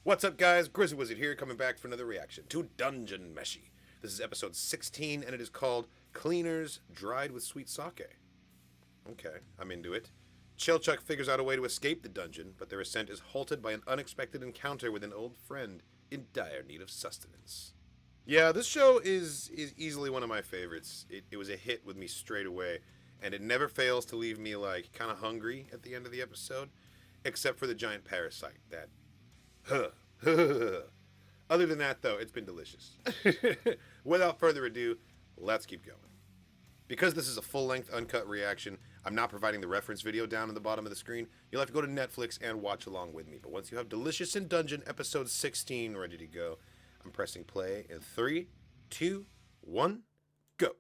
What's up, guys? Grizzled Wizard here, coming back for another reaction to Dungeon Meshi. This is episode 16, and it is called Cleaners Dried with Sweet Sake. Okay, I'm into it. Chilchuck figures out a way to escape the dungeon, but their ascent is halted by an unexpected encounter with an old friend in dire need of sustenance. Yeah, this show is easily one of my favorites. It was a hit with me straight away, and it never fails to leave me, like, kind of hungry at the end of the episode, except for the giant parasite that Other than that, though, it's been delicious. Without further ado, let's keep going. Because this is a full-length uncut reaction, I'm not providing the reference video down in the bottom of the screen. You'll have to go to Netflix and watch along with me. But once you have Delicious in Dungeon episode 16 ready to go, I'm pressing play in 3, 2, 1, go.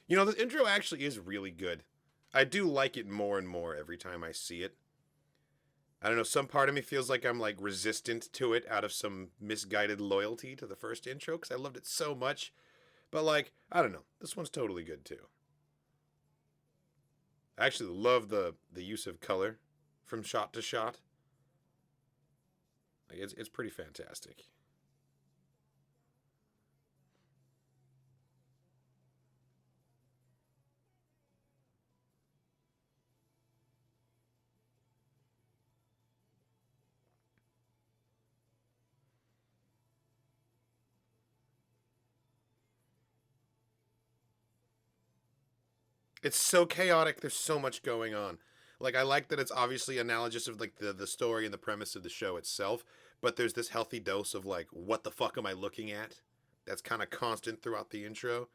You know, the intro actually is really good. I do like it more and more every time I see it. I don't know, some part of me feels like I'm like resistant to it out of some misguided loyalty to the first intro because I loved it so much. But like, I don't know, this one's totally good too. I actually love the use of color from shot to shot. Like it's pretty fantastic. It's so chaotic. There's so much going on. Like I like that it's obviously analogous of like the story and the premise of the show itself, but there's this healthy dose of like what the fuck am I looking at? That's kind of constant throughout the intro.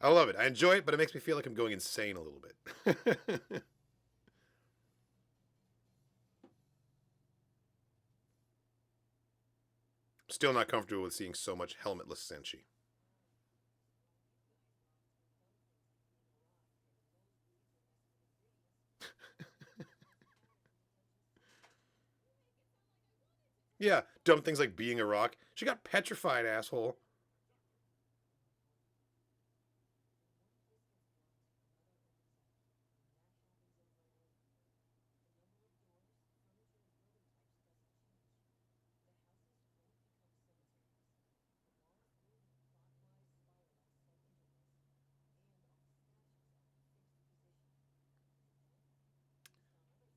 I love it. I enjoy it, but it makes me feel like I'm going insane a little bit. Still not comfortable with seeing so much helmetless Senshi. Yeah, dumb things like being a rock. She got petrified, asshole.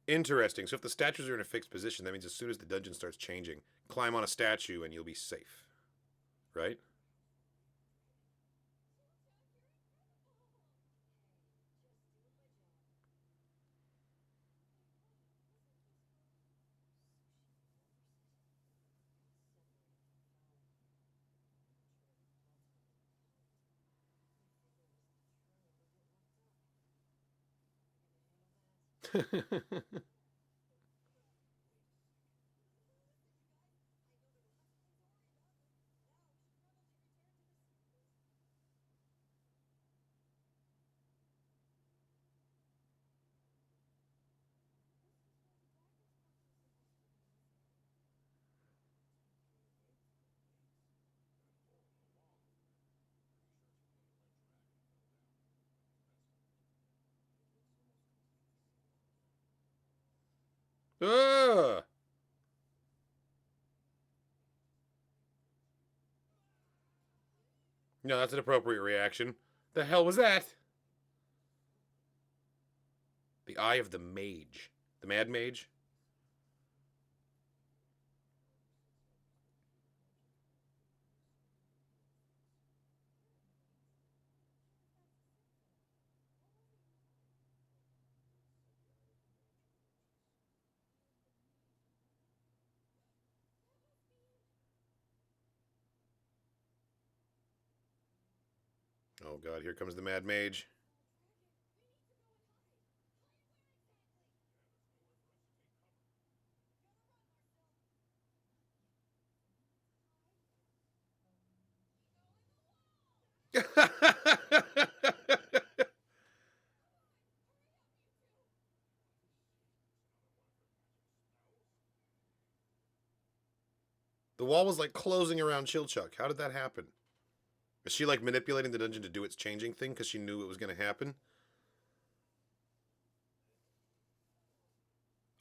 Interesting. So if the statues are in a fixed position, that means as soon as the dungeon starts changing, climb on a statue and you'll be safe. Right? Ugh. No, that's an appropriate reaction. The hell was that? The Eye of the Mage. The Mad Mage? Oh god, here comes the Mad Mage. The wall was like closing around Chilchuck. How did that happen? Is she like manipulating the dungeon to do its changing thing because she knew it was going to happen?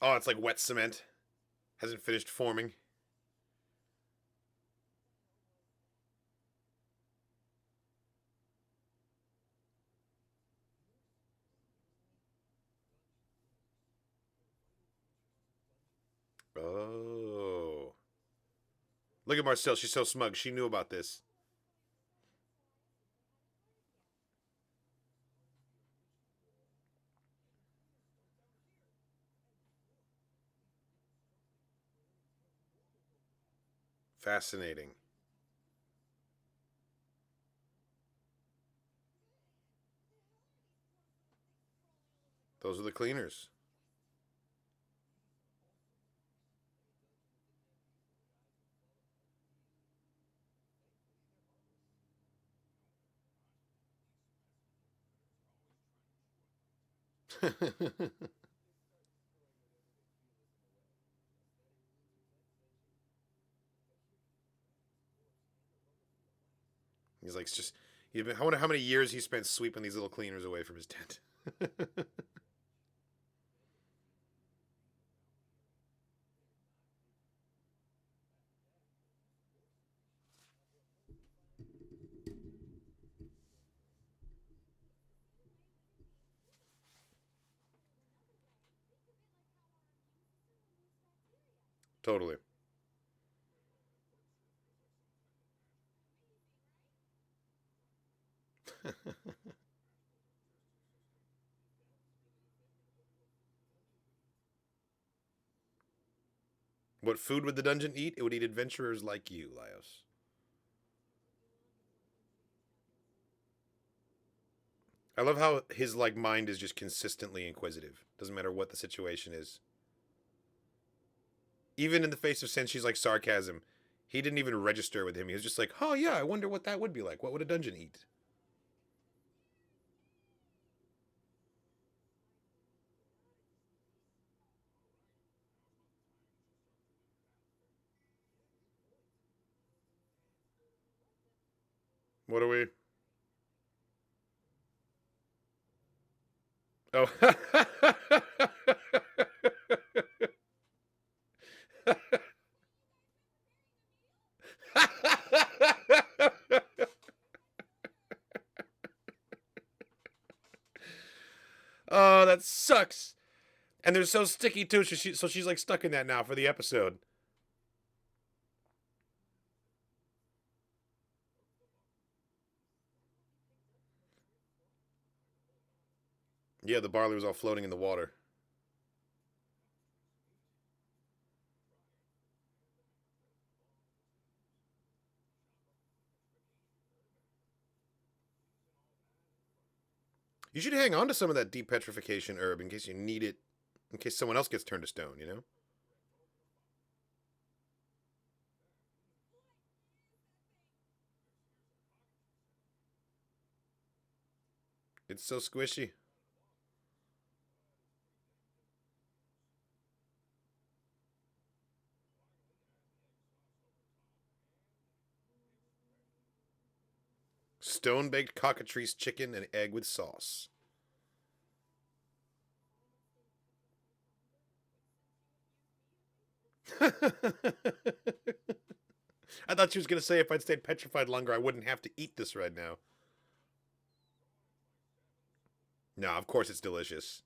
Oh, it's like wet cement. Hasn't finished forming. Oh. Look at Marcel. She's so smug. She knew about this. Fascinating. Those are the cleaners. He's like, it's just. I wonder how many years he spent sweeping these little cleaners away from his tent. Totally. What food would the dungeon eat? It would eat adventurers like you, Laios. I love how his like mind is just consistently inquisitive. Doesn't matter what the situation is. Even in the face of Senshi's like sarcasm, he didn't even register with him. He was just like, "Oh yeah, I wonder what that would be like. What would a dungeon eat?" What are we? Oh. Oh, that sucks. And they're so sticky too. So she's like stuck in that now for the episode. Yeah, the barley was all floating in the water. You should hang on to some of that depetrification herb in case you need it, in case someone else gets turned to stone, you know? It's so squishy. Stone baked cockatrice chicken and egg with sauce. I thought she was going to say if I'd stayed petrified longer, I wouldn't have to eat this right now. No, of course it's delicious.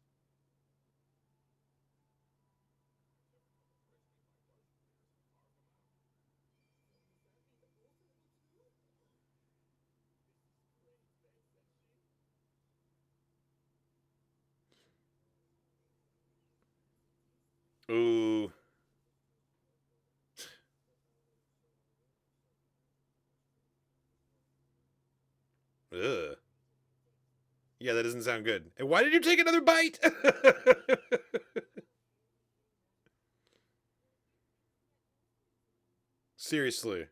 Ooh. Ugh. Yeah, that doesn't sound good. And why did you take another bite? Seriously.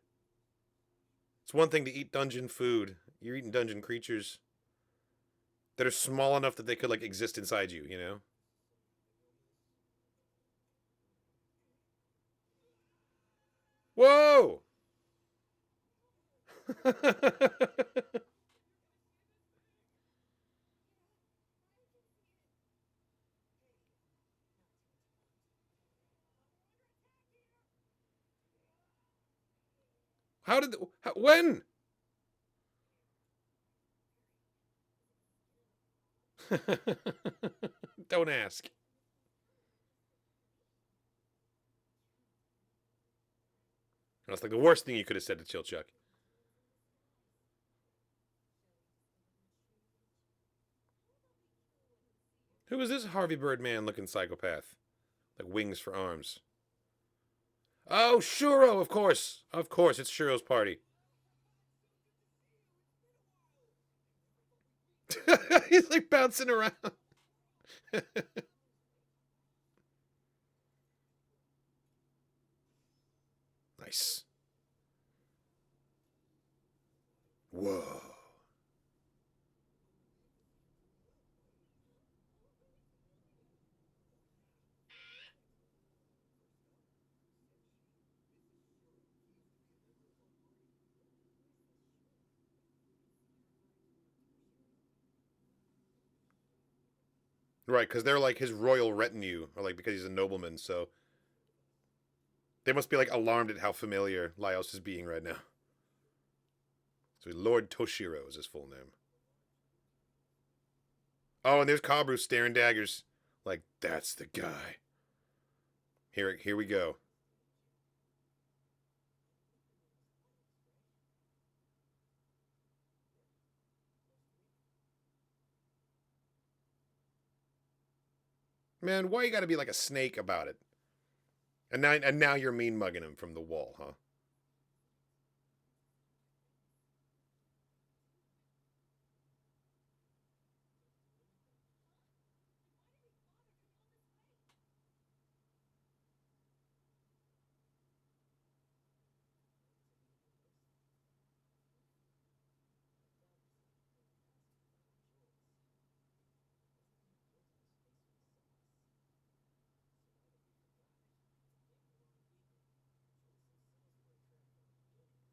It's one thing to eat dungeon food You're eating dungeon creatures that are small enough that they could like exist inside you, you know? Whoa! How did when? Don't ask. That's like the worst thing you could have said to Chilchuck. Who is this Harvey Birdman looking psychopath? Like wings for arms. Oh, Shuro, of course. Of course, it's Shuro's party. He's like bouncing around. Nice. Whoa. Right, because they're like his royal retinue, or like because he's a nobleman, so they must be like alarmed at how familiar Laios is being right now. So Lord Toshiro is his full name. Oh, and there's Kabru staring daggers. Like, that's the guy. Here we go. Man, why you gotta be like a snake about it? And now you're mean mugging him from the wall, huh?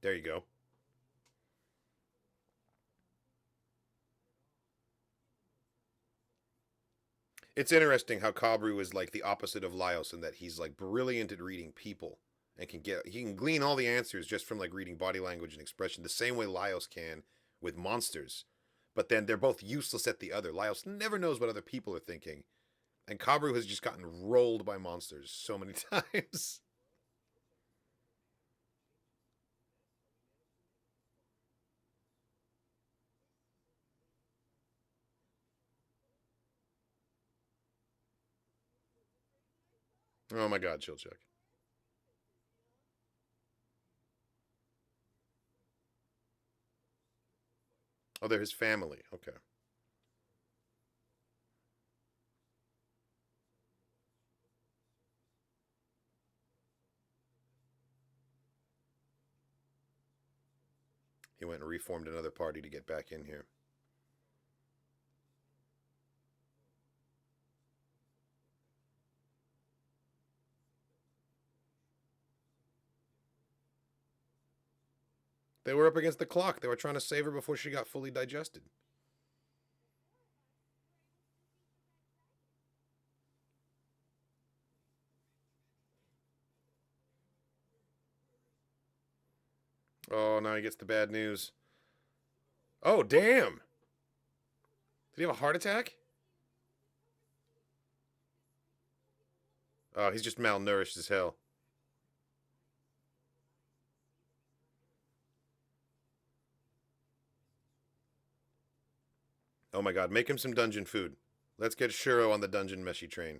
There you go. It's interesting how Kabru is like the opposite of Laios in that he's like brilliant at reading people and he can glean all the answers just from like reading body language and expression the same way Laios can with monsters. But then they're both useless at the other. Laios never knows what other people are thinking, and Kabru has just gotten rolled by monsters so many times. Oh my god, Chilchuck. Oh, they're his family. Okay. He went and reformed another party to get back in here. They were up against the clock. They were trying to save her before she got fully digested. Oh, now he gets the bad news. Oh, damn. Did he have a heart attack? Oh, he's just malnourished as hell. Oh my god, make him some dungeon food. Let's get Shuro on the dungeon meshy train.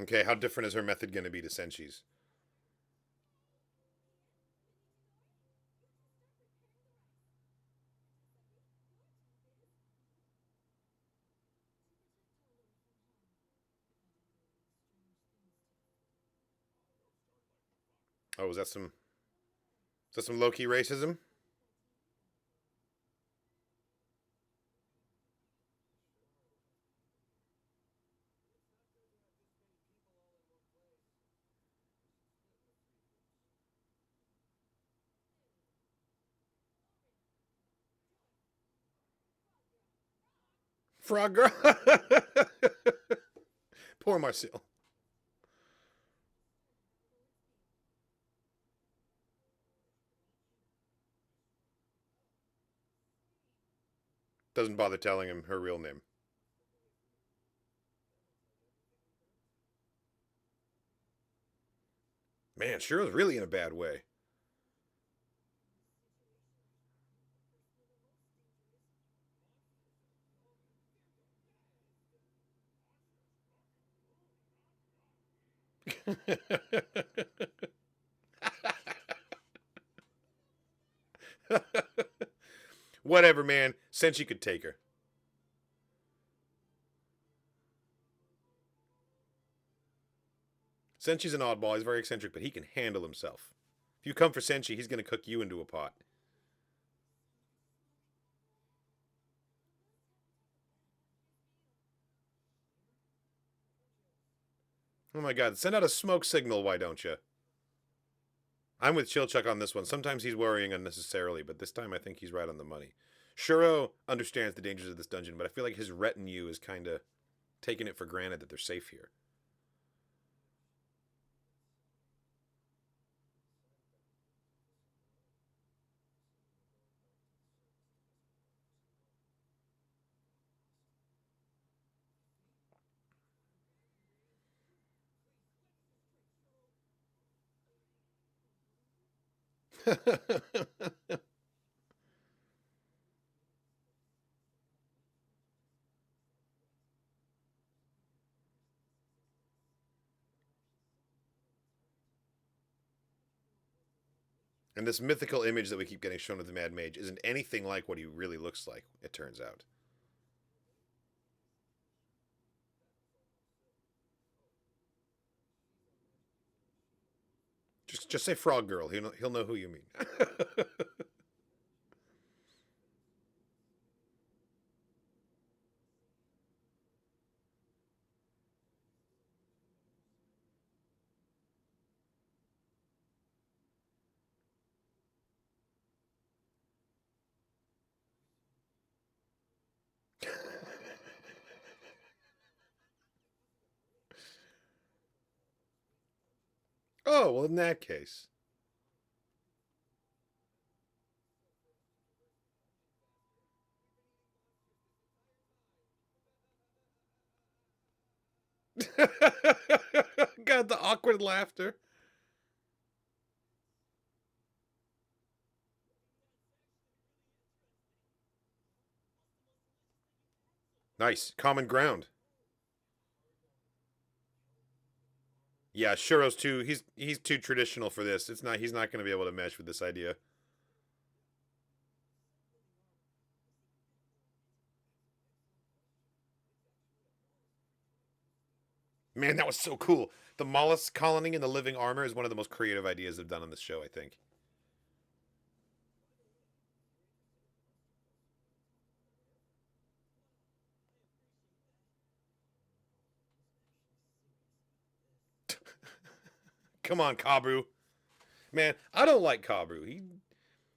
Okay, how different is her method going to be to Senshi's? Oh, is that some low key racism? Frog girl. Poor Marcel. Doesn't bother telling him her real name. Man, Shiro's really in a bad way. Whatever, man. Senshi could take her. Senshi's an oddball. He's very eccentric, but he can handle himself. If you come for Senshi, he's going to cook you into a pot. Oh my god, send out a smoke signal, why don't you? I'm with Chilchuck on this one. Sometimes he's worrying unnecessarily, but this time I think he's right on the money. Shuro understands the dangers of this dungeon, but I feel like his retinue is kind of taking it for granted that they're safe here. And this mythical image that we keep getting shown of the Mad Mage isn't anything like what he really looks like, it turns out. Just say Frog Girl. He'll know who you mean. Oh, well, in that case. God, the awkward laughter. Nice. Common ground. Yeah, Shuro's too. He's too traditional for this. It's not. He's not going to be able to mesh with this idea. Man, that was so cool. The mollusk colony in the living armor is one of the most creative ideas they've done on this show. I think. Come on, Kabru. Man, I don't like Kabru.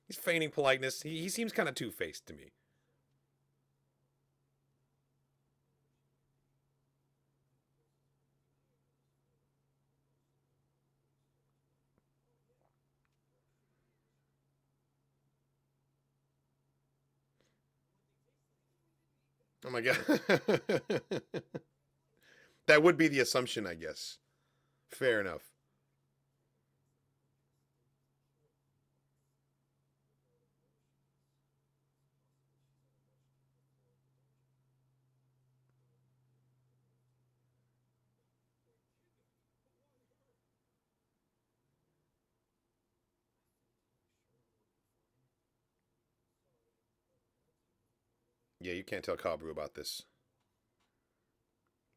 He's feigning politeness. He seems kind of two faced to me. Oh my god. That would be the assumption, I guess. Fair enough. Yeah, you can't tell Kabru about this.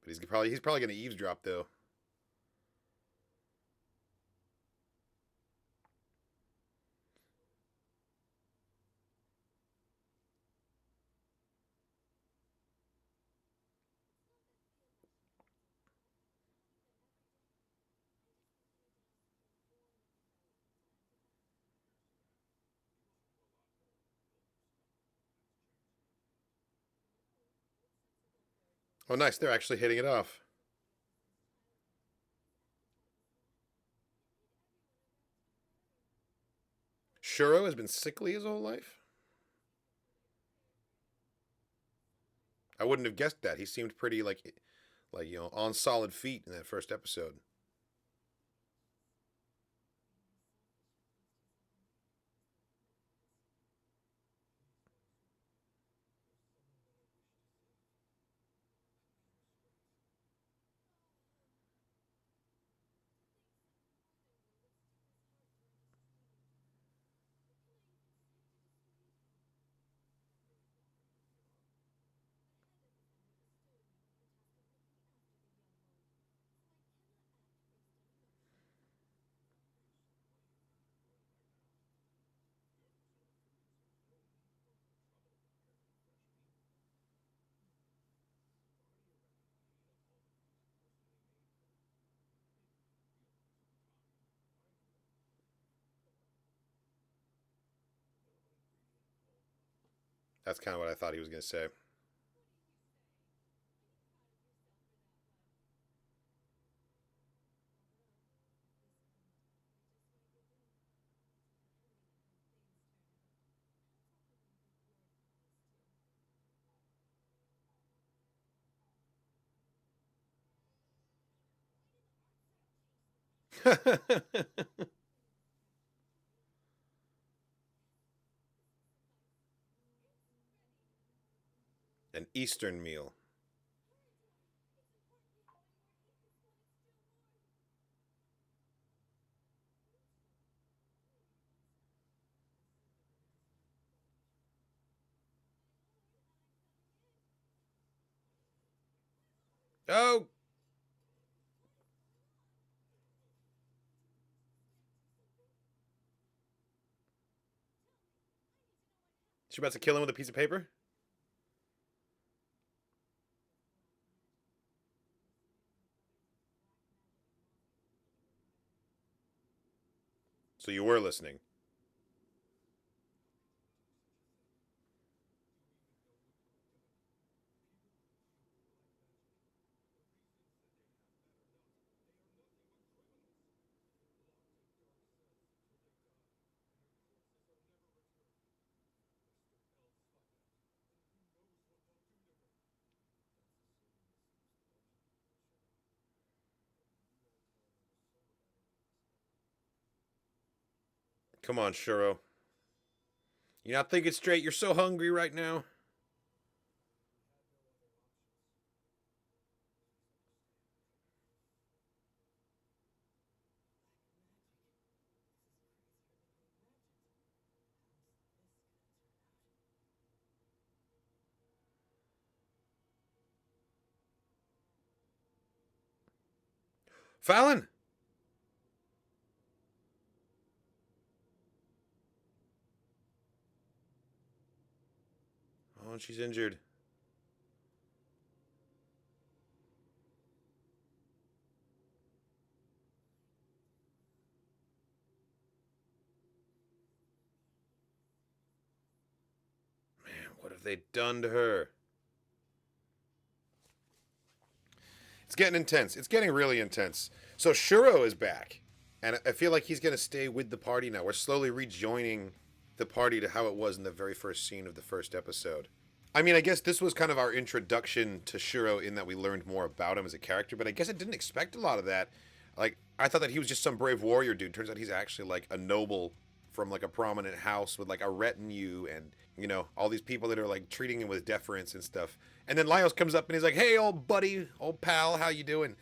But he's probably gonna eavesdrop though. Oh, nice. They're actually hitting it off. Shuro has been sickly his whole life. I wouldn't have guessed that. He seemed pretty like on solid feet in that first episode. That's kind of what I thought he was gonna say. An Eastern meal. Oh, she about to kill him with a piece of paper. So you were listening. Come on, Shuro. You're not thinking straight. You're so hungry right now. Fallon. Oh, and she's injured. Man, what have they done to her? It's getting intense. It's getting really intense. So Shuro is back, and I feel like he's gonna stay with the party now. We're slowly rejoining the party to how it was in the very first scene of the first episode. I mean, I guess this was kind of our introduction to Shuro in that we learned more about him as a character, but I guess I didn't expect a lot of that. Like, I thought that he was just some brave warrior dude. Turns out he's actually like a noble from like a prominent house with like a retinue and, all these people that are like treating him with deference and stuff. And then Lyos comes up and he's like, "Hey, old buddy, old pal, how you doing?"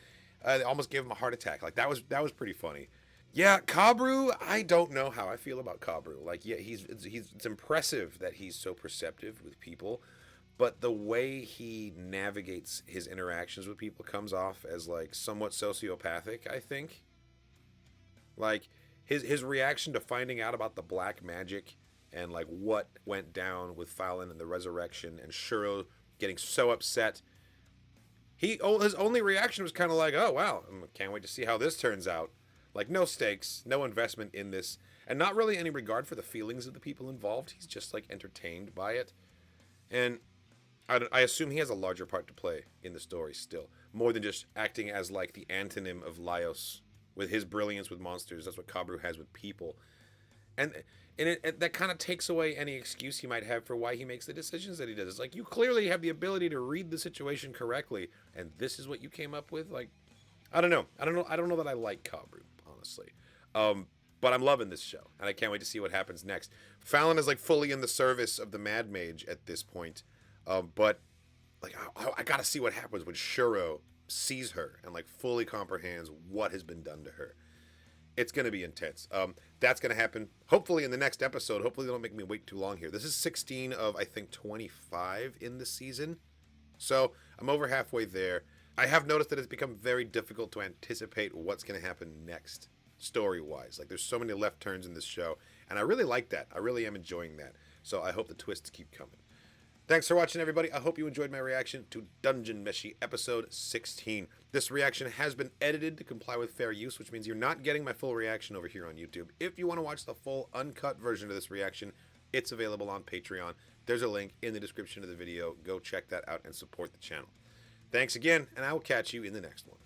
Almost gave him a heart attack. Like that was pretty funny. Yeah, Kabru, I don't know how I feel about Kabru. Like, yeah, it's impressive that he's so perceptive with people, but the way he navigates his interactions with people comes off as like somewhat sociopathic, I think. Like his reaction to finding out about the black magic and like what went down with Fallon and the resurrection and Shuro getting so upset. His only reaction was kind of like, "Oh wow, can't wait to see how this turns out." Like no stakes, no investment in this, and not really any regard for the feelings of the people involved. He's just like entertained by it, and I assume he has a larger part to play in the story still, more than just acting as like the antonym of Laios with his brilliance with monsters. That's what Kabru has with people, and that kind of takes away any excuse he might have for why he makes the decisions that he does. It's like you clearly have the ability to read the situation correctly, and this is what you came up with. Like, I don't know that I like Kabru, honestly. But I'm loving this show, and I can't wait to see what happens next. Fallon is like fully in the service of the Mad Mage at this point, but like I gotta see what happens when Shuro sees her and like fully comprehends what has been done to her. It's going to be intense. That's going to happen hopefully in the next episode. Hopefully they don't make me wait too long here. This is 16 of, I think, 25 in the season. So I'm over halfway there. I have noticed that it's become very difficult to anticipate what's going to happen next, story-wise. Like, there's so many left turns in this show, and I really like that. I really am enjoying that. So I hope the twists keep coming. Thanks for watching, everybody. I hope you enjoyed my reaction to Dungeon Meshi episode 16. This reaction has been edited to comply with fair use, which means you're not getting my full reaction over here on YouTube. If you want to watch the full uncut version of this reaction, it's available on Patreon. There's a link in the description of the video. Go check that out and support the channel. Thanks again, and I will catch you in the next one.